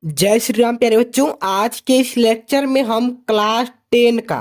जय श्री राम प्यारे बच्चों। आज के इस लेक्चर में हम क्लास 10 का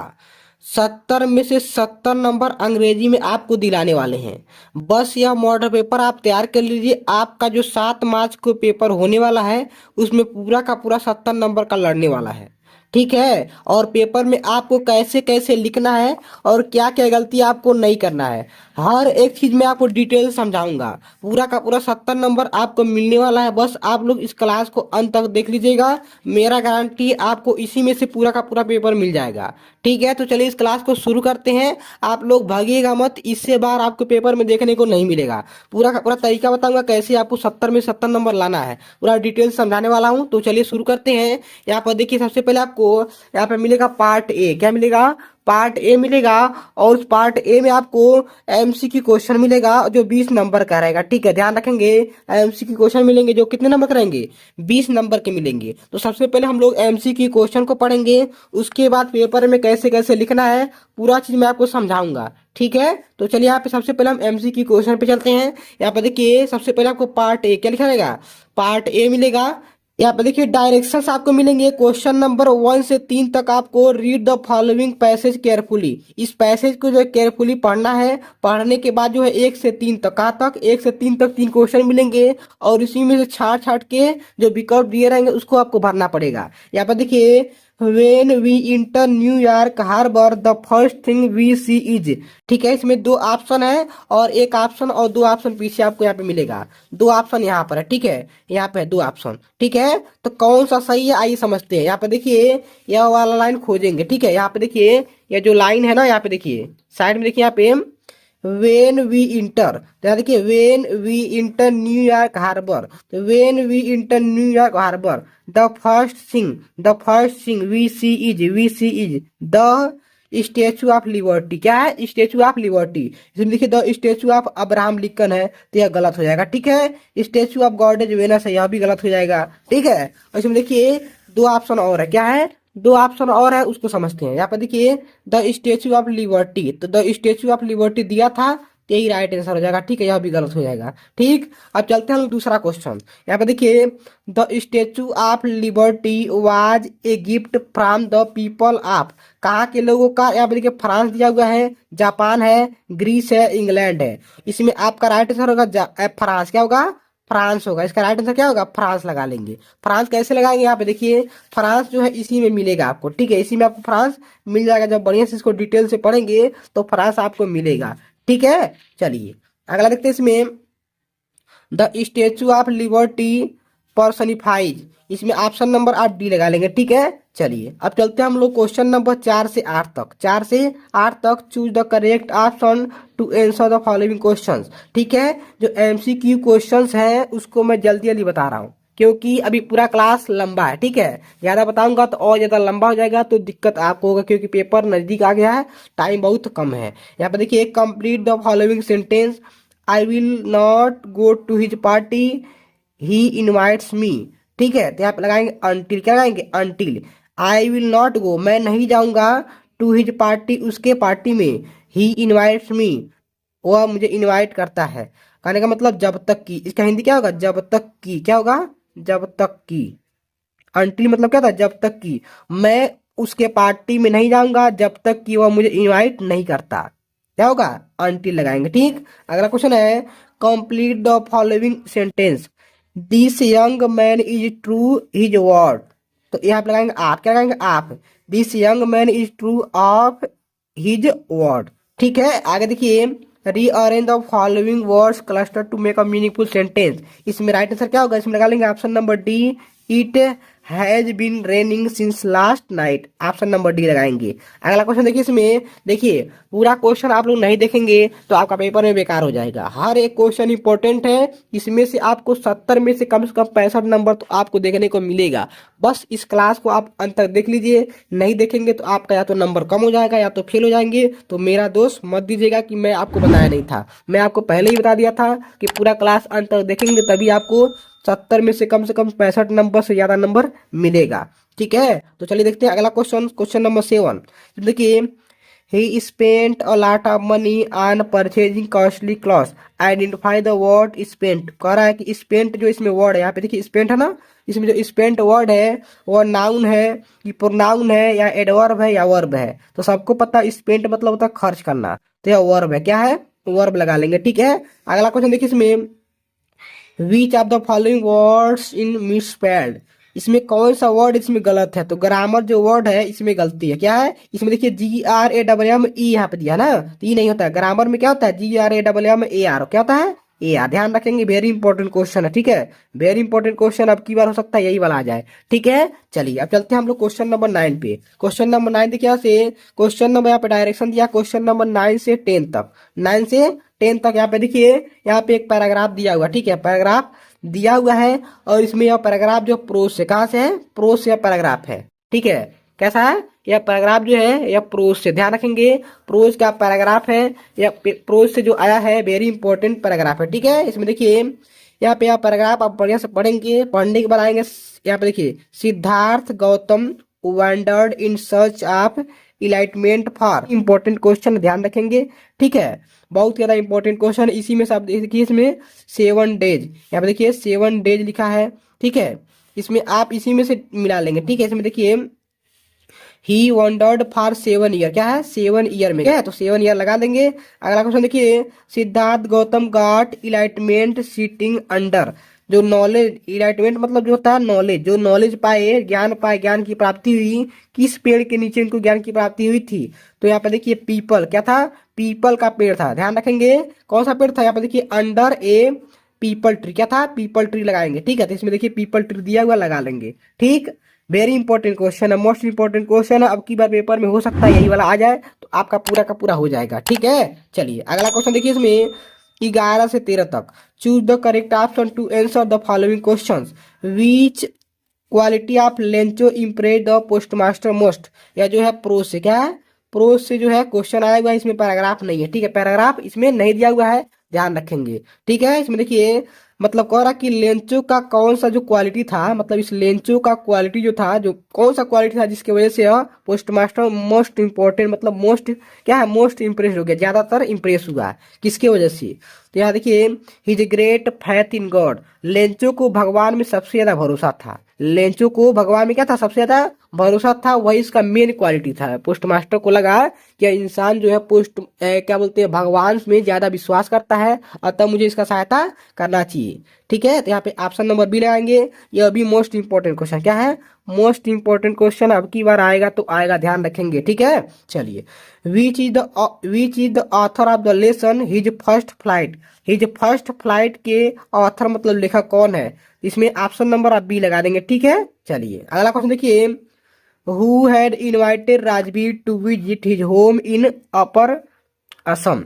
70 में से 70 नंबर अंग्रेजी में आपको दिलाने वाले हैं। बस यह मॉडल पेपर आप तैयार कर लीजिए। आपका जो 7 मार्च को पेपर होने वाला है उसमें पूरा का पूरा 70 नंबर का लड़ने वाला है। ठीक है। और पेपर में आपको कैसे कैसे लिखना है और क्या क्या गलती आपको नहीं करना है, हर एक चीज में आपको डिटेल समझाऊंगा। पूरा का पूरा 70 नंबर आपको मिलने वाला है। बस आप लोग इस क्लास को अंत तक देख लीजिएगा। मेरा गारंटी आपको इसी में से पूरा का पूरा पेपर मिल जाएगा। ठीक है, तो चलिए इस क्लास को शुरू करते हैं। आप लोग भागिएगा मत, इससे बार आपको पेपर में देखने को नहीं मिलेगा। पूरा का पूरा तरीका बताऊंगा कैसे आपको 70 में 70 नंबर लाना है, पूरा डिटेल समझाने वाला हूं। तो चलिए शुरू करते हैं। यहाँ पर देखिए, सबसे पहले आपको यहाँ पे मिलेगा पार्ट ए। क्या मिलेगा? पार्ट ए मिलेगा। और उस पार्ट ए में आपको एमसीक्यू क्वेश्चन मिलेगा जो 20 नंबर का रहेगा। ठीक है, ध्यान रखेंगे। एमसीक्यू क्वेश्चन मिलेंगे जो कितने नंबर के रहेंगे? 20 नंबर के मिलेंगे। तो सबसे पहले हम लोग एमसीक्यू क्वेश्चन को पढ़ेंगे, उसके बाद पेपर में कैसे कैसे लिखना है पूरा चीज मैं आपको समझाऊंगा। ठीक है, तो चलिए यहाँ पे सबसे पहले हम एमसीक्यू क्वेश्चन पे चलते हैं। यहाँ पे देखिए, सबसे पहले आपको पार्ट ए क्या लिखा रहेगा? पार्ट ए मिलेगा। यहाँ पे देखिए डायरेक्शंस आपको मिलेंगे। क्वेश्चन नंबर 1 से 3 तक आपको read the following passage carefully, इस पैसेज को जो है केयरफुली पढ़ना है। पढ़ने के बाद जो है 1 से 3 तक, कहाँ तक? 1 से 3 तक 3 क्वेश्चन मिलेंगे और इसी में से छाट छाट के जो विकल्प दिए रहेंगे उसको आपको भरना पड़ेगा। यहाँ पर देखिए, When we enter New York harbour the first thing we see is. ठीक है, इसमें 2 ऑप्शन है और एक ऑप्शन और 2 ऑप्शन पीछे आपको यहाँ पे मिलेगा। 2 ऑप्शन यहाँ पर है। ठीक है, यहाँ पे है 2 ऑप्शन। ठीक है, तो कौन सा सही है आइए समझते हैं। यहाँ पे देखिए, यह वाला लाइन खोजेंगे। ठीक है, यहाँ पे देखिए, यह जो लाइन है ना, यहाँ पे देखिए साइड में देखिए, यहाँ पे वेन वी इंटर, तो यहाँ देखिए when we enter New York harbour, तो when we enter New York harbour the first thing we see is the statue of Liberty. क्या है? Statue of Liberty. इसमें देखिए the statue of Abraham Lincoln है, तो यह गलत हो जाएगा। ठीक है, स्टेचू ऑफ गॉडेज वेनस है, यह भी गलत हो जाएगा। ठीक है, और इसमें देखिए 2 ऑप्शन और है। क्या है? 2 ऑप्शन और है, उसको समझते हैं। यहाँ पर देखिए द स्टेचू ऑफ लिबर्टी, तो द स्टेचू ऑफ लिबर्टी दिया था, तो यही राइट आंसर हो जाएगा। ठीक है, यह भी गलत हो जाएगा। ठीक, अब चलते हैं हम दूसरा क्वेश्चन। यहाँ पे देखिए the statue of liberty was a gift from the people of, कहाँ के लोगों का? यहाँ पे देखिए फ्रांस दिया हुआ है, जापान है, ग्रीस है, इंग्लैंड है। इसमें आपका राइट आंसर होगा फ्रांस। क्या होगा? फ्रांस होगा। इसका राइट आंसर क्या होगा? फ्रांस लगा लेंगे। फ्रांस कैसे लगाएंगे? यहाँ पे देखिए फ्रांस जो है इसी में मिलेगा आपको। ठीक है, इसी में आपको फ्रांस मिल जाएगा। जब बढ़िया से इसको डिटेल से पढ़ेंगे तो फ्रांस आपको मिलेगा। ठीक है, चलिए अगला देखते हैं। इसमें द स्टेचू ऑफ लिबर्टी पर्सनिफाइज, इसमें ऑप्शन नंबर आप डी लगा लेंगे। ठीक है, चलिए अब चलते हैं हम लोग क्वेश्चन नंबर 4 से 8 तक। 4 से 8 तक choose the correct option to answer the following questions. ठीक है, जो एमसीक्यू क्वेश्चंस हैं उसको मैं जल्दी जल्दी बता रहा हूँ क्योंकि अभी पूरा क्लास लंबा है। ठीक है, ज्यादा बताऊंगा तो और ज्यादा लंबा हो जाएगा, तो दिक्कत आपको होगा क्योंकि पेपर नजदीक आ गया है, टाइम बहुत कम है। यहाँ पे देखिए complete the following sentence. I will not go to his party, he invites me. ठीक है, तो यहाँ पे लगाएंगे अनटिल। क्या लगाएंगे? Until. I will not go, मैं नहीं जाऊंगा, टू हिज पार्टी, उसके पार्टी में, ही इनवाइट्स मी, वह मुझे इनवाइट करता है। कहने का मतलब जब तक की। इसका हिंदी क्या होगा? जब तक की। क्या होगा? जब तक की। अनटिल मतलब क्या था? जब तक की। मैं उसके पार्टी में नहीं जाऊंगा जब तक कि वह मुझे इनवाइट नहीं करता। क्या होगा? अनटिल लगाएंगे। ठीक, अगला क्वेश्चन है complete the following sentence. This young man is true his word, तो यहाँ पे लगाएंगे आप। क्या लगाएंगे? आप। This young man is true of his word. ठीक है, आगे देखिए rearrange the following words cluster to make a meaningful sentence. इसमें राइट आंसर क्या होगा? इसमें लगा लेंगे option number D, it has been raining since last night. Option number D लगाएंगे। अगला क्वेश्चन देखिए, इसमें देखिए पूरा क्वेश्चन आप लोग नहीं देखेंगे तो आपका पेपर में बेकार हो जाएगा। हर एक क्वेश्चन इंपॉर्टेंट है। इसमें से आपको 70 में से कम 65 नंबर तो आपको देखने को मिलेगा। बस इस क्लास को आप अंत तक देख लीजिए। नहीं देखेंगे तो आपका या तो नंबर कम हो जाएगा या तो फेल हो जाएंगे। तो मेरा दोस्त मत दीजिएगा कि मैं आपको बताया नहीं था। मैं आपको पहले ही बता दिया था कि पूरा क्लास अंत तक देखेंगे तभी आपको 70 में से कम 65 नंबर से ज्यादा नंबर मिलेगा। ठीक है, तो चलिए देखते हैं अगला क्वेश्चन। क्वेश्चन नंबर 7 देखिए, ही spent a lot of money on purchasing costly clothes, identify the word spent. कह रहा है कि स्पेंट जो इसमें वर्ड है, यहाँ पे देखिए स्पेंट है ना, इसमें जो स्पेंट वर्ड है वो नाउन है, कि प्रोनाउन है, या एडवर्ब है, या वर्ब है। तो सबको पता स्पेंट मतलब होता है खर्च करना, तो यह वर्ब है। क्या है? वर्ब लगा लेंगे। ठीक है, अगला क्वेश्चन देखिए इसमें, which of the following words in misspelled, इसमें कौन सा वर्ड इसमें गलत है? तो ग्रामर जो वर्ड है इसमें गलती है। क्या है? इसमें देखिए GRAMME यहाँ पे दिया ना, तो ये नहीं होता है। ग्रामर में क्या होता है? GRAMMAR, क्या होता है? AR। ध्यान रखेंगे, वेरी इंपॉर्टेंट क्वेश्चन है। ठीक है, वेरी इंपॉर्टेंट क्वेश्चन, अब की बार हो सकता है यही वाला आ जाए। ठीक है, चलिए अब चलते हैं हम लोग क्वेश्चन नंबर 9 पे। क्वेश्चन नंबर 9 देखिए यहाँ से, क्वेश्चन नंबर यहाँ पे डायरेक्शन दिया, क्वेश्चन नंबर 9 से 10 तक, 9 से 10 तक यहाँ पे देखिए, यहाँ पे एक पैराग्राफ दिया हुआ। ठीक है, पैराग्राफ दिया हुआ है, और इसमें यह पैराग्राफ जो प्रोज से, कहाँ से है? प्रोज से यह पैराग्राफ है। ठीक है, कैसा है? यह पैराग्राफ जो है यह प्रोज से, ध्यान रखेंगे, प्रोज का पैराग्राफ है, यह प्रोज से जो आया है, वेरी इंपॉर्टेंट पैराग्राफ है। ठीक है, इसमें देखिए यहाँ पे यह पैराग्राफ आप बढ़िया से पढ़ेंगे, पढ़ने के बाद आएंगे यहाँ पे देखिए, Siddhartha Gautam wandered in search of enlightenment for, important question, ध्यान रखेंगे। ठीक है, बहुत ज्यादा इंपॉर्टेंट क्वेश्चन। इसी में सब देखिए, इसमें 7 डेज, यहाँ पे देखिए 7 डेज लिखा है। ठीक है, इसमें आप इसी में से मिला लेंगे। ठीक है, इसमें देखिए ही वंडर्ड फॉर 7 ईयर, क्या है? 7 ईयर में, क्या है? तो 7 ईयर लगा देंगे। अगला क्वेश्चन देखिए, Siddhartha Gautam got enlightenment sitting under, जो नॉलेज, इलाइटमेंट मतलब जो होता है नॉलेज, जो नॉलेज पाए, ज्ञान पाए, ज्ञान की प्राप्ति हुई, किस पेड़ के नीचे इनको ज्ञान की प्राप्ति हुई थी? तो यहाँ पे देखिए पीपल, क्या था? पीपल का पेड़ था। ध्यान रखेंगे, कौन सा पेड़ था? यहाँ पे देखिए अंडर ए पीपल ट्री, क्या था? पीपल ट्री लगाएंगे। ठीक है, तो इसमें देखिए पीपल ट्री दिया हुआ, लगा लेंगे। ठीक, वेरी इंपॉर्टेंट क्वेश्चन है, मोस्ट इंपॉर्टेंट क्वेश्चन है। अब की बार पेपर में हो सकता है यही वाला आ जाए, तो आपका पूरा का पूरा हो जाएगा। ठीक है, चलिए अगला क्वेश्चन देखिए इसमें, 11 से 13 तक, choose the correct option to answer the following questions, which quality of Lencho impress the postmaster most. या जो है प्रोज से, क्या है? प्रोज से जो है क्वेश्चन आया हुआ है, इसमें पैराग्राफ नहीं है। ठीक है, पैराग्राफ इसमें नहीं दिया हुआ है, ध्यान रखेंगे। ठीक है, इसमें देखिए मतलब कह रहा कि लेंचो का कौन सा जो क्वालिटी था, मतलब इस लेंचो का क्वालिटी जो था, जो कौन सा क्वालिटी था जिसकी वजह से यह पोस्टमास्टर मोस्ट इंपॉर्टेंट, मतलब मोस्ट, क्या है? मोस्ट इंप्रेस हो गया, ज्यादातर इंप्रेस हुआ, किसके वजह से? तो यहाँ देखिए, his great faith in God, Lencho को भगवान में सबसे ज्यादा भरोसा था। लेंचो को भगवान में क्या था? सबसे ज्यादा भरोसा था, वही इसका मेन क्वालिटी था। पोस्टमास्टर को लगा कि इंसान जो है क्या बोलते हैं, भगवान में ज्यादा विश्वास करता है, अतः मुझे इसका सहायता करना चाहिए। ठीक है, तो यहाँ पे ऑप्शन नंबर बी लगाएंगे। यह भी मोस्ट इंपॉर्टेंट क्वेश्चन, क्या है? मोस्ट इंपॉर्टेंट क्वेश्चन, अब की बार आएगा तो आएगा, ध्यान रखेंगे। ठीक है, चलिए, which is the author of the lesson his first flight, his first flight के ऑथर मतलब लेखक कौन है? इसमें ऑप्शन नंबर आप बी लगा देंगे। ठीक है, चलिए अगला क्वेश्चन देखिए, who had invited Rajveer to visit his home in upper Assam.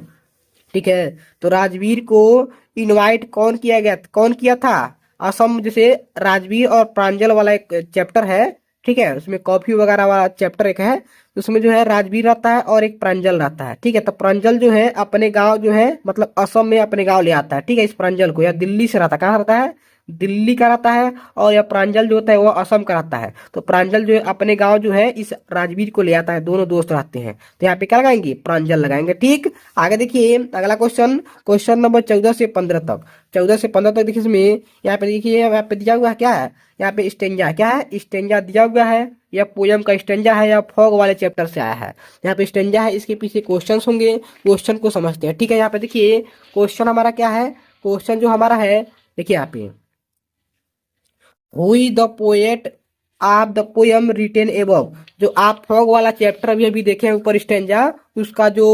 ठीक है, तो राजवीर को इनवाइट कौन किया गया, कौन किया था? असम, जैसे राजवीर और प्रांजल वाला एक चैप्टर है। ठीक है, उसमें कॉफी वगैरह वाला चैप्टर एक है, उसमें जो है राजवीर रहता है और एक प्रांजल रहता है। ठीक है, तो प्रांजल जो है अपने गांव जो है, मतलब असम में अपने गांव ले आता है। ठीक है, इस प्रांजल को, या दिल्ली से रहता है, कहाँ रहता है? दिल्ली का रहता है, और यह प्रांजल जो होता है वो असम का रहता है। तो प्रांजल जो है अपने गांव जो है इस राजवीर को ले आता है, दोनों दोस्त रहते हैं, तो यहाँ पे क्या लगाएंगे? प्रांजल लगाएंगे। ठीक, आगे देखिए अगला क्वेश्चन, क्वेश्चन नंबर 14 से 15 तक, 14 से 15 तक देखिए इसमें, यहाँ पे देखिए, यहाँ पे दिया हुआ है, क्या है? यहाँ पे स्टेंजा, क्या है? स्टेंजा दिया हुआ है, यह पोयम का स्टेंजा है, या फॉग वाले चैप्टर से आया है। यहाँ पे स्टेंजा है, इसके पीछे क्वेश्चन होंगे, क्वेश्चन को समझते हैं। ठीक है, यहाँ पे देखिए क्वेश्चन हमारा क्या है, क्वेश्चन जो हमारा है, देखिए यहाँ पे, who is the poet of the poem written above, जो आप फॉग वाला चैप्टर अभी देखे ऊपर स्टेंजा, उसका जो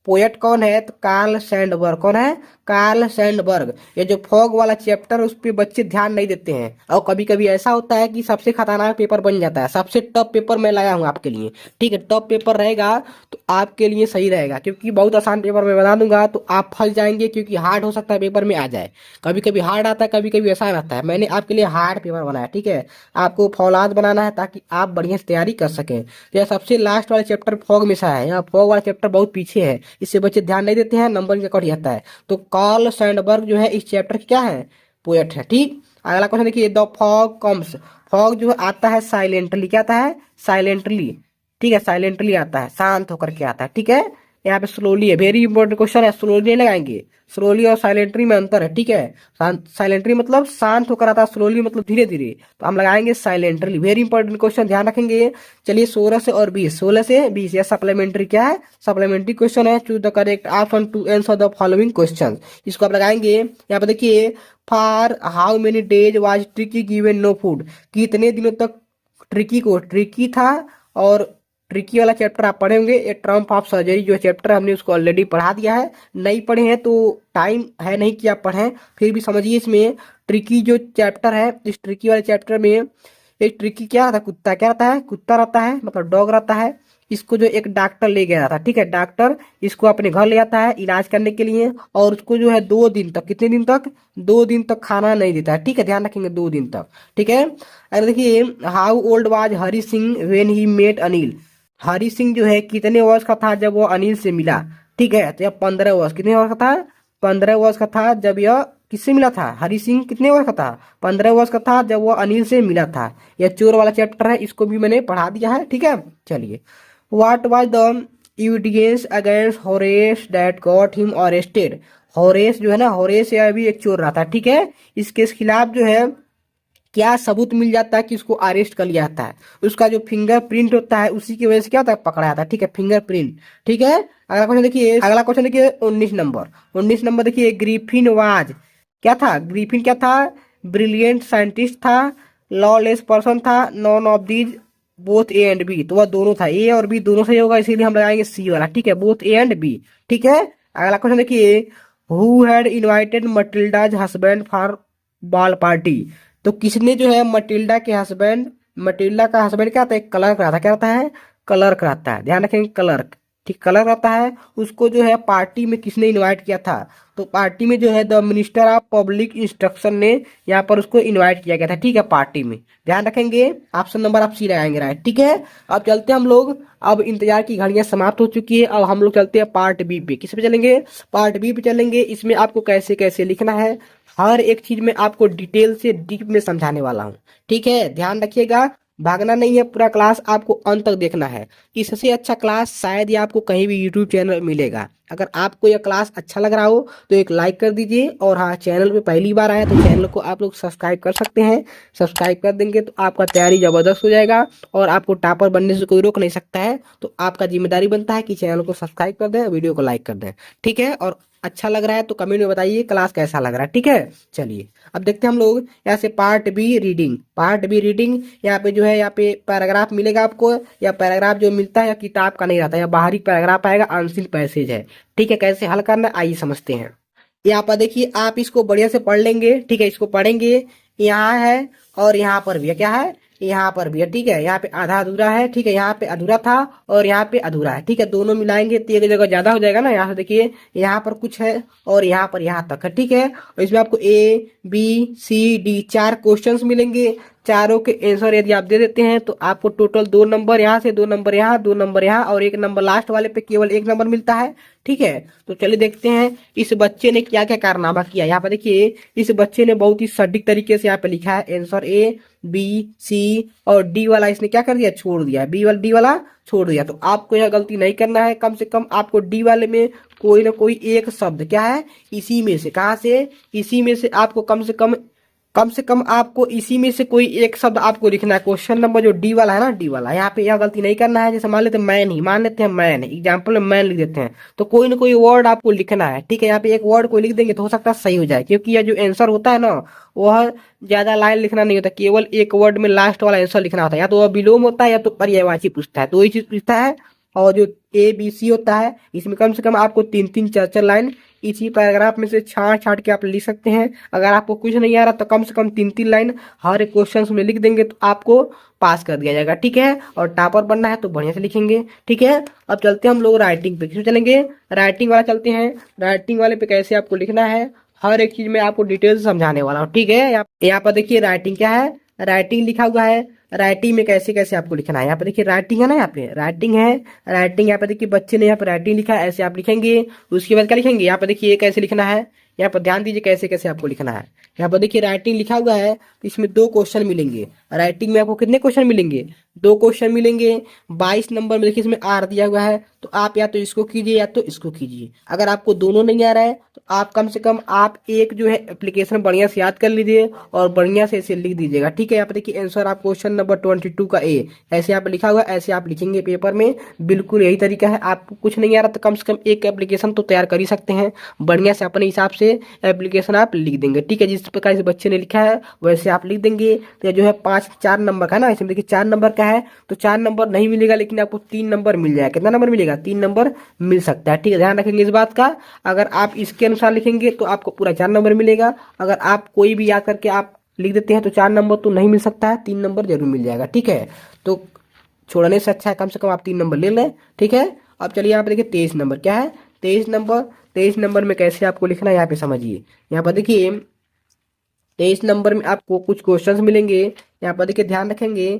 पोएट कौन है? तो कार्ल सैंडबर्ग। कौन है? Karl Sandberg. ये जो फॉग वाला चैप्टर, उस पे बच्चे ध्यान नहीं देते हैं, और कभी कभी ऐसा होता है कि सबसे खतरनाक पेपर बन जाता है। सबसे टफ पेपर मैं लाया हूँ आपके लिए। ठीक है, टफ पेपर रहेगा तो आपके लिए सही रहेगा, क्योंकि बहुत आसान पेपर मैं बना दूंगा, तो आप फंस जाएंगे, क्योंकि हार्ड हो सकता है पेपर में आ जाए। कभी कभी हार्ड आता है, कभी कभी आसान आता है। मैंने आपके लिए हार्ड पेपर बनाया। ठीक है, आपको फौलाद बनाना है ताकि आप बढ़िया से तैयारी कर सकें। तो यह सबसे लास्ट वाला चैप्टर फॉग में से है, यहाँ फॉग वाला चैप्टर बहुत पीछे है, इससे बच्चे ध्यान नहीं देते हैं, नंबर कट जाता है। तो कार्ल सैंडबर्ग जो है इस चैप्टर की क्या है? पोएट है। ठीक, अगला क्वेश्चन देखिए, द फॉग कम्स, फॉग जो आता है साइलेंटली, क्या आता है? साइलेंटली। ठीक है, साइलेंटली आता है, शांत होकर के आता है। ठीक है, यहाँ पे स्लोली है, वेरी इंपॉर्टेंट क्वेश्चन है, स्लोली नहीं लगाएंगे। स्लोली और साइलेंटरी में अंतर है, ठीक है। साइलेंटरी मतलब शांत होकर आता है, स्लोली मतलब धीरे धीरे, तो हम लगाएंगे साइलेंटरी। वेरी इंपॉर्टेंट क्वेश्चन, ध्यान रखेंगे। चलिए 16 से और 20, 16 से 20 या सप्लीमेंट्री क्या है, सप्लीमेंट्री क्वेश्चन है। Choose the correct option to answer the following question, इसको आप लगाएंगे। यहाँ पे देखिए, for how many days was Tricky given no food, कितने दिनों तक ट्रिकी था। और ट्रिकी वाला चैप्टर आप पढ़े होंगे, ये ट्रम्प ऑफ सर्जरी जो चैप्टर हमने उसको ऑलरेडी पढ़ा दिया है। नहीं पढ़े हैं तो टाइम है नहीं कि आप पढ़ें, फिर भी समझिए इसमें ट्रिकी जो चैप्टर है, इस ट्रिकी वाले चैप्टर में एक ट्रिकी क्या रहता है, कुत्ता क्या रहता है, कुत्ता रहता है, मतलब डॉग रहता है। इसको जो एक डॉक्टर ले गया था, ठीक है, डॉक्टर इसको अपने घर ले आता है इलाज करने के लिए, और उसको जो है 2 दिन तक, कितने दिन तक, 2 दिन तक खाना नहीं देता है, ठीक है, ध्यान रखेंगे 2 दिन तक, ठीक है। अरे देखिए, how old was Hari Singh when he met Anil, Hari Singh जो है कितने वर्ष का था जब वो अनिल से मिला, ठीक है, तो यह 15 वर्ष, कितने वर्ष का था, 15 वर्ष का था जब यह किससे मिला था, हरी सिंह कितने वर्ष का था, 15 वर्ष का था जब वो अनिल से मिला था। यह चोर वाला चैप्टर है, इसको भी मैंने पढ़ा दिया है, ठीक है। चलिए, what was the evidence against Horace that got him arrested, Horace जो है ना, होरेस यह भी एक चोर रहा था, ठीक है। इसके खिलाफ जो है क्या सबूत मिल जाता है कि उसको अरेस्ट कर लिया जाता है, उसका जो फिंगरप्रिंट होता है उसी की वजह से क्या होता है, पकड़ा जाता है, ठीक है, फिंगरप्रिंट, ठीक है। अगला क्वेश्चन देखिए, अगला क्वेश्चन देखिए 19 नंबर, 19 नंबर देखिए, ग्रिफिन वाज क्या था, ग्रिफिन क्या था, ब्रिलियंट साइंटिस्ट था, लॉलेस पर्सन था, none of these both A and B, तो वह दोनों था, ए और बी दोनों सही होगा, इसीलिए हम लगाएंगे सी वाला, ठीक है, बोथ ए एंड बी, ठीक है। अगला क्वेश्चन देखिए, who had invited Matilda's husband for ball party, तो किसने जो है मटिल्डा के हस्बैंड, मटिल्डा का हस्बैंड क्या था, एक क्लर्क रहता है, क्या रहता है, क्लर्क रहता है, ध्यान रखेंगे क्लर्क, ठीक, क्लर्क रहता है, उसको जो है पार्टी में किसने इनवाइट किया था, तो पार्टी में जो है the minister of public instruction ने यहाँ पर उसको इनवाइट किया गया था, ठीक है, पार्टी में, ध्यान रखेंगे। ऑप्शन नंबर आप सी लगाएंगे, राइट, ठीक है। अब चलते हैं हम लोग, अब इंतजार की घड़ियां समाप्त हो चुकी है, अब हम लोग चलते हैं पार्ट बी पे, किस पे चलेंगे, पार्ट बी पे चलेंगे। इसमें आपको कैसे कैसे लिखना है, हर एक चीज में आपको डिटेल से डीप में समझाने वाला हूँ, ठीक है, ध्यान रखिएगा, भागना नहीं है, पूरा क्लास आपको अंत तक देखना है। इससे अच्छा क्लास शायद ही आपको कहीं भी यूट्यूब चैनल मिलेगा। अगर आपको यह क्लास अच्छा लग रहा हो तो एक लाइक कर दीजिए, और हाँ, चैनल पे पहली बार आया तो चैनल को आप लोग सब्सक्राइब कर सकते हैं, सब्सक्राइब कर देंगे तो आपका तैयारी जबरदस्त हो जाएगा, और आपको टॉपर बनने से कोई रोक नहीं सकता है। तो आपका जिम्मेदारी बनता है कि चैनल को सब्सक्राइब कर दें, वीडियो को लाइक कर दें, ठीक है। और अच्छा लग रहा है तो कमेंट में बताइए क्लास कैसा लग रहा है, ठीक है। चलिए, अब देखते हैं हम लोग यहाँ से part B reading, part B reading, यहाँ पे जो है, यहाँ पे पैराग्राफ मिलेगा आपको, या पैराग्राफ जो मिलता है या किताब का नहीं रहता, या बाहरी पैराग्राफ आएगा, अनसीन पैसेज है, ठीक है। कैसे हल करना है आइए समझते हैं। यहाँ पर देखिए, आप इसको बढ़िया से पढ़ लेंगे, ठीक है, इसको पढ़ेंगे, यहाँ है और यहाँ पर भी है, क्या है, यहाँ पर भी है, ठीक है, यहाँ पे आधा अधूरा है, ठीक है, यहाँ पे अधूरा था और यहाँ पे अधूरा है, ठीक है, दोनों मिलाएंगे तो एक जगह ज्यादा हो जाएगा ना। यहाँ से देखिए, यहाँ पर कुछ है और यहाँ पर यहाँ तक है, ठीक है, और इसमें आपको A B C D 4 questions मिलेंगे, चारों के आंसर यदि आप दे देते हैं तो आपको टोटल 2 नंबर यहाँ से, 2 नंबर यहाँ, 2 नंबर यहाँ, और 1 नंबर लास्ट वाले पे केवल 1 नंबर मिलता है, ठीक है। तो चलिए देखते हैं इस बच्चे ने क्या क्या कारनामा किया। यहाँ पर देखिए, इस बच्चे ने बहुत ही सटीक तरीके से यहाँ पे लिखा है आंसर, ए बी सी और डी वाला इसने क्या कर दिया, छोड़ दिया, डी वाला छोड़ दिया। तो आपको यह गलती नहीं करना है, कम से कम आपको डी वाले में कोई ना कोई एक शब्द क्या है, इसी में से, कहाँ से, इसी में से आपको कम से कम आपको इसी में से कोई एक शब्द आपको लिखना है। क्वेश्चन नंबर जो डी वाला है ना, डी वाला, यहाँ पे यह गलती नहीं करना है। जैसे मान लेते हैं मैन ही, मान लेते हैं मैन, एग्जाम्पल में मैन लिख देते हैं, तो कोई ना कोई वर्ड आपको लिखना है, ठीक है। यहाँ पे एक वर्ड कोई लिख देंगे तो हो सकता है सही हो जाए, क्योंकि यह जो आंसर होता है ना, वह ज्यादा लाइन लिखना नहीं होता, केवल एक वर्ड में लास्ट वाला आंसर लिखना होता है, या तो वह विलोम होता है या तो पर्यायवाची पूछता है, तो वही चीज पूछता है। और जो ए बी सी होता है, इसमें कम से कम आपको 3-3 4-4 लाइन इसी पैराग्राफ में से छाट छाट के आप लिख सकते हैं। अगर आपको कुछ नहीं आ रहा तो कम से कम 3-3 लाइन हर एक क्वेश्चन में लिख देंगे तो आपको पास कर दिया जाएगा, ठीक है। और टॉपर बनना है तो बढ़िया से लिखेंगे, ठीक है। अब चलते हैं हम लोग राइटिंग पे, किस चलेंगे, राइटिंग वाला चलते हैं। राइटिंग वाले पे कैसे आपको लिखना है, हर एक चीज में आपको डिटेल से समझाने वाला हूँ, ठीक है। यहाँ पर देखिए राइटिंग क्या है, राइटिंग लिखा हुआ है, राइटिंग में कैसे कैसे आपको लिखना है। यहाँ पे देखिए राइटिंग है ना, यहाँ पे राइटिंग है, राइटिंग यहाँ पे देखिए बच्चे ने यहाँ पे राइटिंग लिखा है, ऐसे आप लिखेंगे। उसके बाद क्या लिखेंगे, यहाँ पे देखिए कैसे लिखना है, यहाँ पर ध्यान दीजिए कैसे कैसे आपको लिखना है। यहाँ पर देखिए राइटिंग लिखा हुआ है, तो इसमें 2 क्वेश्चन मिलेंगे। राइटिंग में आपको कितने क्वेश्चन मिलेंगे, 2 क्वेश्चन मिलेंगे। 22 नंबर में देखिए इसमें आर दिया हुआ है, तो आप या तो इसको कीजिए या तो इसको कीजिए। अगर आपको दोनों नहीं आ रहा है तो आप कम से कम आप एक जो है एप्लीकेशन बढ़िया से याद कर लीजिए और बढ़िया से इसे लिख दीजिएगा, ठीक है। यहाँ पे देखिए आंसर आप क्वेश्चन नंबर 22 का ए, ऐसे यहाँ पे लिखा हुआ, ऐसे आप लिखेंगे पेपर में, बिल्कुल यही तरीका है। आपको कुछ नहीं आ रहा तो कम से कम एक एप्लीकेशन तो तैयार कर ही सकते हैं, बढ़िया से अपने हिसाब से एप्लीकेशन आप लिख देंगे, ठीक है। जिस प्रकार से बच्चे ने लिखा है वैसे आप लिख देंगे। तो जो है 4 नंबर का है ना, इसमें देखिए 4 नंबर का है तो 4 नंबर नहीं मिलेगा, लेकिन आपको 3 नंबर मिल जाएगा। कितना नंबर मिलेगा? 3 नंबर मिल सकता है, ठीक है। ध्यान रखेंगे इस बात का। अगर आप इसके अनुसार लिखेंगे तो आपको पूरा 4 नंबर मिलेगा। अगर आप कोई भी याद करके आप लिख देते हैं तो 4 नंबर तो नहीं मिल सकता है, 3 नंबर जरूर मिल जाएगा, ठीक है। तो छोड़ने से अच्छा है कम से कम आप 3 नंबर ले लें, ठीक है। अब चलिए यहाँ पे देखिए 23 नंबर क्या है, 23 नंबर। 23 नंबर में कैसे आपको लिखना है यहाँ पे समझिए। यहाँ पर देखिए 23 नंबर में आपको कुछ क्वेश्चंस मिलेंगे। यहाँ पर देखिए ध्यान रखेंगे,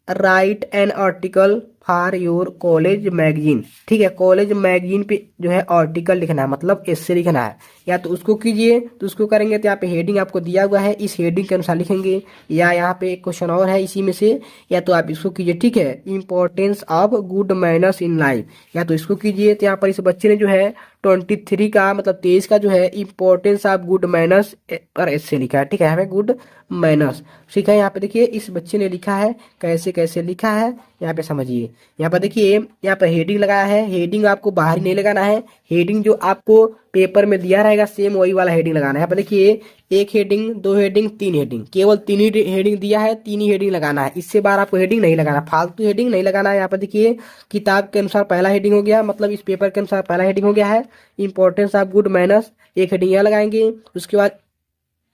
right an article for your college magazine, ठीक है। कॉलेज मैगजीन पे जो है आर्टिकल लिखना है, मतलब इससे लिखना है। या तो उसको कीजिए, तो उसको करेंगे तो यहाँ पे हेडिंग आपको दिया हुआ है, इस हेडिंग के अनुसार लिखेंगे। या यहाँ पे एक क्वेश्चन और है इसी में से, या तो आप इसको कीजिए, ठीक है। Importance of good manners in life, या तो इसको कीजिए। तो यहाँ पर इस बच्चे ने जो है 23 का मतलब 23 का जो है इंपॉर्टेंस ऑफ गुड मैनर्स पर ऐसे लिखा है, ठीक है। यहाँ पे गुड मैनर्स ठीक है। यहाँ पे देखिए इस बच्चे ने लिखा है, कैसे कैसे लिखा है यहाँ पे समझिए। यहाँ पर देखिए यहाँ पर हेडिंग लगाया है, हेडिंग आपको बाहर ही नहीं लगाना है, हेडिंग जो आपको पेपर में दिया रहेगा सेम वही वाला हेडिंग लगाना है। यहाँ पर देखिए 1 हेडिंग, 2 हेडिंग, 3 हेडिंग, केवल 3 ही हेडिंग दिया है, 3 ही हेडिंग लगाना है। इससे बार आपको हेडिंग नहीं लगाना, फालतू हेडिंग नहीं लगाना है। यहाँ पर देखिए किताब के अनुसार पहला हेडिंग हो गया, मतलब इस पेपर के अनुसार पहला हेडिंग हो गया है इंपॉर्टेंस ऑफ गुड मैनर्स, एक हेडिंग यहाँ लगाएंगे। उसके बाद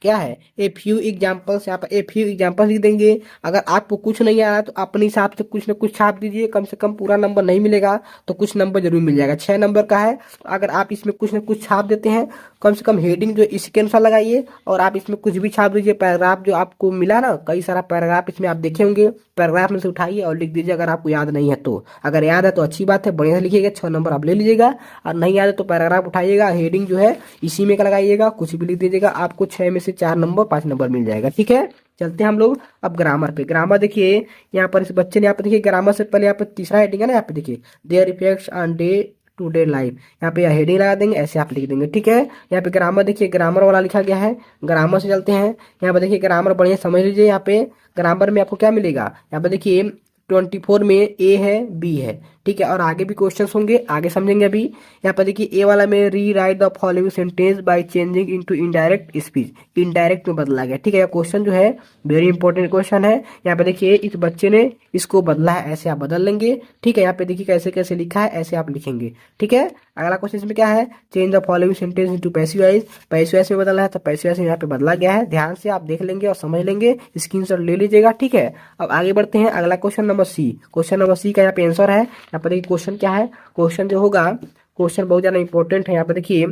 क्या है ए फ्यू एग्जाम्पल्स, यहाँ पर ए फ्यू एग्जाम्पल्स लिख देंगे। अगर आपको कुछ नहीं आ रहा तो अपने हिसाब से कुछ ना कुछ छाप दीजिए, कम से कम पूरा नंबर नहीं मिलेगा तो कुछ नंबर जरूर मिल जाएगा। 6 नंबर का है तो अगर आप इसमें कुछ ना कुछ छाप देते हैं, कम से कम हेडिंग जो इसके अनुसार लगाइए और आप इसमें कुछ भी छाप दीजिए। पैराग्राफ जो आपको मिला ना, कई सारा पैराग्राफ इसमें आप देखे होंगे, पैराग्राफ में से उठाइए और लिख दीजिए अगर आपको याद नहीं है तो। अगर याद है तो अच्छी बात है, बढ़िया से लिखिएगा, 6 नंबर आप ले लीजिएगा। और नहीं याद है तो पैराग्राफ उठाइएगा, हेडिंग जो है इसी में का लगाइएगा, कुछ भी लिख दीजिएगा, आपको 6 में से 4 नंबर 5 नंबर मिल जाएगा, ठीक है। चलते हैं हम लोग अब ग्रामर पे। ग्रामर देखिए यहाँ पर इस बच्चे ने यहाँ पे देखिए ग्रामर से पहले यहाँ पे तीसरा हेडिंग है ना, यहाँ पे देखिए their effects on day to day life, यहाँ पे हेडिंग लगा देंगे, ऐसे आप लिख देंगे, ठीक है। यहाँ पे ग्रामर देखिए ग्रामर वाला लिखा गया है। ग्रामर से चलते हैं, यहाँ पे देखिए ग्रामर बढ़िया समझ लीजिए। यहाँ पे ग्रामर में आपको क्या मिलेगा, यहाँ पे देखिए 24 में ए है बी है, ठीक है। और आगे भी क्वेश्चंस होंगे, आगे समझेंगे अभी। यहाँ पर देखिए ए वाला में री right the following sentence by changing into indirect speech, indirect में बदला गया, ठीक है। यह क्वेश्चन जो है वेरी इंपॉर्टेंट क्वेश्चन है। यहाँ पे देखिए इस बच्चे ने इसको बदला है, ऐसे आप बदल लेंगे, ठीक है। यहाँ पे देखिए कैसे कैसे लिखा है, ऐसे आप लिखेंगे, ठीक है। अगला क्वेश्चन इसमें क्या है, change the following sentence into passive voice, passive voice में बदला है तो पैसिव वॉइस में यहाँ पे बदला गया है। ध्यान से आप देख लेंगे और समझ लेंगे, स्क्रीनशॉट ले लीजिएगा, ठीक है। अब आगे बढ़ते हैं, अगला question number C. Question number C का यहाँ पे आंसर है। यहाँ पर देखिए क्वेश्चन क्या है, क्वेश्चन जो होगा, क्वेश्चन बहुत ज्यादा इंपॉर्टेंट है। यहाँ पे देखिए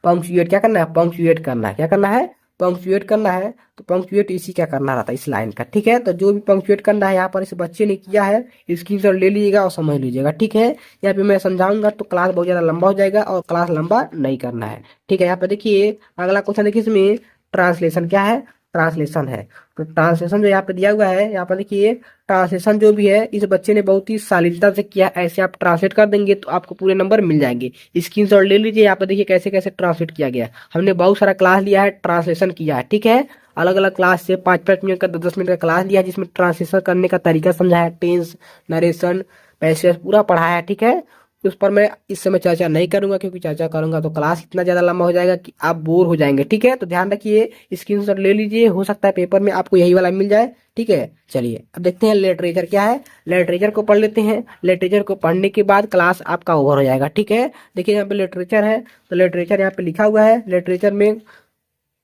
पंक्चुएट क्या करना है, पंक्चुएट करना है, क्या करना है, पंक्चुएट करना है। तो पंक्चुएट इसी क्या करना रहता है, इस लाइन का, ठीक है। तो जो भी पंक्चुएट करना है यहाँ पर इस बच्चे ने किया है, स्क्रीनशॉट ले लीजिएगा और समझ लीजिएगा, ठीक है। यहाँ पे मैं समझाऊंगा तो क्लास बहुत ज्यादा लंबा हो जाएगा और क्लास लंबा नहीं करना है, ठीक है। यहाँ पे देखिए अगला क्वेश्चन देखिए, इसमें ट्रांसलेशन क्या है, ट्रांसलेशन है। तो ट्रांसलेशन जो यहाँ पे दिया हुआ है, यहाँ पर देखिए ट्रांसलेशन जो भी है इस बच्चे ने बहुत ही शालीनता से किया, ऐसे आप ट्रांसलेट कर देंगे तो आपको पूरे नंबर मिल जाएंगे। स्क्रीनशॉट ले लीजिए, यहाँ पर देखिए कैसे कैसे ट्रांसलेट किया गया। हमने बहुत सारा क्लास लिया है, ट्रांसलेशन किया है, ठीक है। अलग अलग क्लास से 5-5 मिनट का 10-10 मिनट का क्लास लिया है, जिसमें ट्रांसलेशन करने का तरीका समझा है, टेंस, नरेशन, पैसेज पूरा पढ़ा है, ठीक है। उस पर मैं इस समय चर्चा नहीं करूंगा, क्योंकि चर्चा करूंगा तो क्लास इतना ज्यादा लंबा हो जाएगा कि आप बोर हो जाएंगे, ठीक है। तो ध्यान रखिए, स्क्रीनशॉट ले लीजिए, हो सकता है पेपर में आपको यही वाला मिल जाए, ठीक है। चलिए अब देखते हैं लिटरेचर क्या है, लिटरेचर को पढ़ लेते हैं। लिटरेचर को पढ़ने के बाद क्लास आपका ओवर हो जाएगा, ठीक है। देखिए यहाँ पे लिटरेचर है, तो लिटरेचर यहाँ पे लिखा हुआ है। लिटरेचर में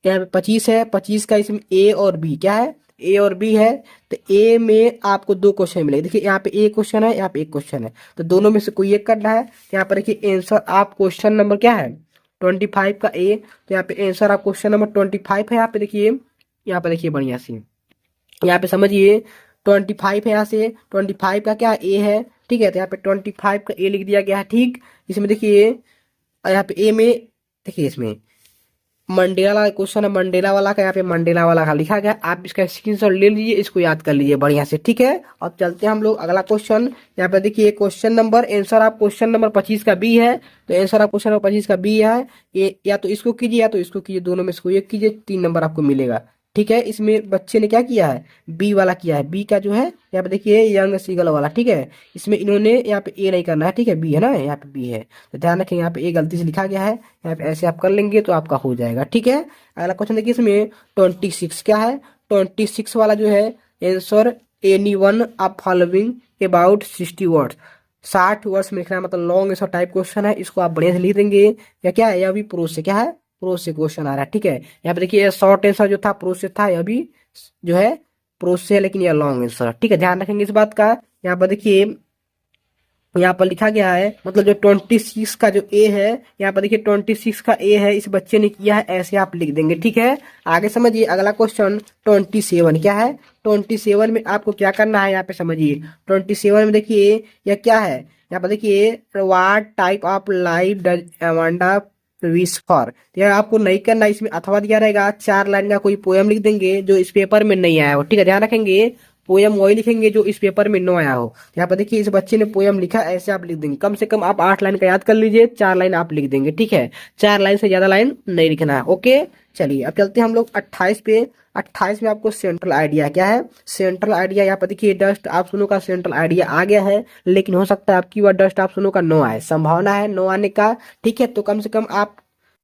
यहाँ पे 25 है, 25 का इसमें ए और बी क्या है, ए और बी है। तो ए में आपको 2 क्वेश्चन मिलेंगे, देखिए यहाँ पे एक क्वेश्चन है, यहाँ पे एक क्वेश्चन है, तो दोनों में से कोई एक करना है। तो यहाँ पर देखिए आंसर आप क्वेश्चन नंबर क्या है 25 का ए, तो यहाँ पे आंसर आप क्वेश्चन नंबर 25 है। यहाँ पे देखिए, यहाँ पे देखिए बढ़िया से यहाँ पे समझिए 25 है, यहाँ से 25 का क्या ए है, ठीक है। तो यहाँ पे 25 का ए लिख दिया गया है, ठीक। इसमें देखिए यहाँ पे ए में देखिए इसमें मंडेला वाला क्वेश्चन है, मंडेला वाला का यहाँ पे मंडेला वाला का लिखा गया। आप इसका स्क्रीनशॉट ले लीजिए, इसको याद कर लीजिए बढ़िया से, ठीक है। अब चलते हैं हम लोग अगला क्वेश्चन। यहाँ पे देखिए क्वेश्चन नंबर, आंसर आप क्वेश्चन नंबर 25 का बी है, तो आंसर आप क्वेश्चन नंबर 25 का बी है। ये या तो इसको कीजिए या तो इसको कीजिए, दोनों में से कोई एक कीजिए, 3 नंबर आपको मिलेगा, ठीक है। इसमें बच्चे ने क्या किया है, बी वाला किया है। बी का जो है यहाँ पे देखिए यंग सीगल वाला, ठीक है। इसमें इन्होंने यहाँ पे ए नहीं करना है, ठीक है, बी है ना, यहाँ पे बी है, तो ध्यान रखें यहाँ पे ए गलती से लिखा गया है, यहाँ पे ऐसे आप कर लेंगे तो आपका हो जाएगा, ठीक है। अगला क्वेश्चन देखिए, इसमें 26 क्या है, 26 वाला जो है answer any one of following about 60 words, 60 words में लिखना है, मतलब लॉन्ग आंसर टाइप क्वेश्चन है। इसको आप बढ़िया से लिख देंगे। या क्या है, यह भी प्रोज से, क्या है, प्रोज से क्वेश्चन आ रहा है, ठीक है। यहाँ पे देखिए शॉर्ट आंसर जो था प्रोज से था, यह भी जो है प्रोज से है, लेकिन यह लॉन्ग आंसर, ठीक है, ध्यान रखेंगे इस बात का। यहाँ पर देखिए यहाँ पर लिखा गया है, मतलब जो 26 का जो ए है, यहाँ पर देखिए 26 का ए है, इस बच्चे ने किया है, ऐसे आप लिख देंगे, ठीक है। आगे समझिए अगला क्वेश्चन 27 क्या है, 27 में आपको क्या करना है, यहाँ पे समझिए 27 में देखिए यह क्या है, यहाँ पर देखिए what type of life does Amanda wish for, तो यह आपको नहीं करना, इसमें अथवा दिया रहेगा, 4 लाइन का कोई पोएम लिख देंगे जो इस पेपर में नहीं आया हो, ठीक है, ध्यान रखेंगे। पोयम वही लिखेंगे जो इस पेपर में नो आया हो। यहाँ पर देखिए इस बच्चे ने पोयम लिखा, ऐसे आप लिख देंगे। कम से कम आप 8 लाइन का याद कर लीजिए, 4 लाइन आप लिख देंगे, ठीक है, 4 लाइन से ज्यादा लाइन नहीं लिखना है, ओके। चलिए अब चलते हैं हम लोग 28 पे। 28 में आपको सेंट्रल आइडिया क्या है, सेंट्रल आइडिया यहाँ पर देखिए डस्ट ऑप्शनों का सेंट्रल आइडिया आ गया है, लेकिन हो सकता है आपकी बार डस्ट ऑप्शनों का नो आए, संभावना है नो आने का, ठीक है। तो कम से कम आप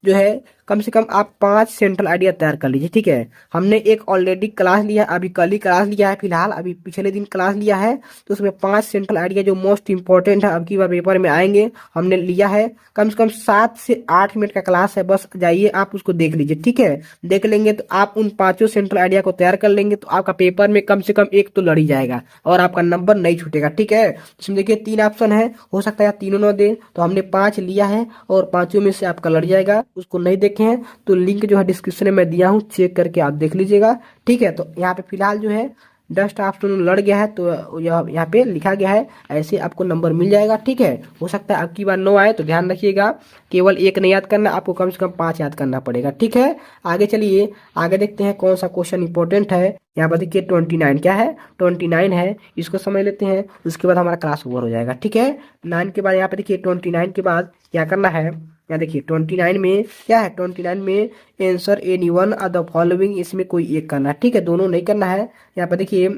जो है, कम से कम आप 5 सेंट्रल आइडिया तैयार कर लीजिए, ठीक है। हमने एक ऑलरेडी क्लास लिया है, अभी कल ही क्लास लिया है, फिलहाल अभी पिछले दिन क्लास लिया है, तो उसमें 5 सेंट्रल आइडिया जो मोस्ट इंपॉर्टेंट है अब की बार पेपर में आएंगे, हमने लिया है। कम से कम 7 से 8 मिनट का क्लास है, बस जाइए आप उसको देख लीजिए, ठीक है। देख लेंगे तो आप उन 5 सेंट्रल आइडिया को तैयार कर लेंगे, तो आपका पेपर में कम से कम एक तो लड़ ही जाएगा और आपका नंबर नहीं छूटेगा, ठीक है। इसमें देखिए 3 ऑप्शन है, हो सकता है तीनों न दे, तो हमने 5 लिया है और 5 में से आपका लड़ जाएगा। उसको नहीं देखे हैं तो लिंक जो है डिस्क्रिप्शन में दिया हूँ, चेक करके आप देख लीजिएगा, ठीक है। तो यहाँ पे फिलहाल जो है डस्ट ऑप्शन लड़ गया है, तो यहाँ पे लिखा गया है, ऐसे आपको नंबर मिल जाएगा, ठीक है। हो सकता है आपकी बार नो आए, तो ध्यान रखिएगा, केवल एक नहीं याद करना, आपको कम से कम 5 याद करना पड़ेगा, ठीक है। आगे चलिए, आगे देखते हैं कौन सा क्वेश्चन इंपॉर्टेंट है। यहाँ पर देखिए 29 क्या है, 29 है, इसको समझ लेते हैं, उसके बाद हमारा क्लास ओवर हो जाएगा, ठीक है। 9 के बाद यहाँ पे देखिए 29 के बाद क्या करना है, यहाँ देखिए 29 में क्या है, 29 में answer any one of the following, इसमें कोई एक करना है, ठीक है, दोनों नहीं करना है। यहाँ पे देखिए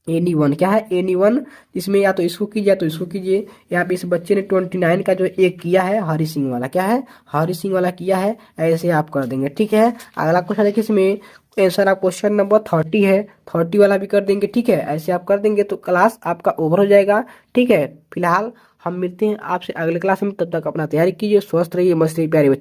एनी वन क्या है, एनी वन, इसमें या तो इसको कीजिए या तो इसको कीजिए। यहाँ पे इस बच्चे ने 29 का जो एक किया है, हरी सिंह वाला, क्या है, हरी सिंह वाला किया है, ऐसे आप कर देंगे, ठीक है। अगला क्वेश्चन देखिए, इसमें आंसर आप क्वेश्चन नंबर 30 है, 30 वाला भी कर देंगे, ठीक है, ऐसे आप कर देंगे तो क्लास आपका ओवर हो जाएगा, ठीक है। फिलहाल हम मिलते हैं आपसे अगले क्लास में, तब तक अपना तैयारी कीजिए, स्वस्थ रहिए, मस्त रहिए प्यारे बच्चों।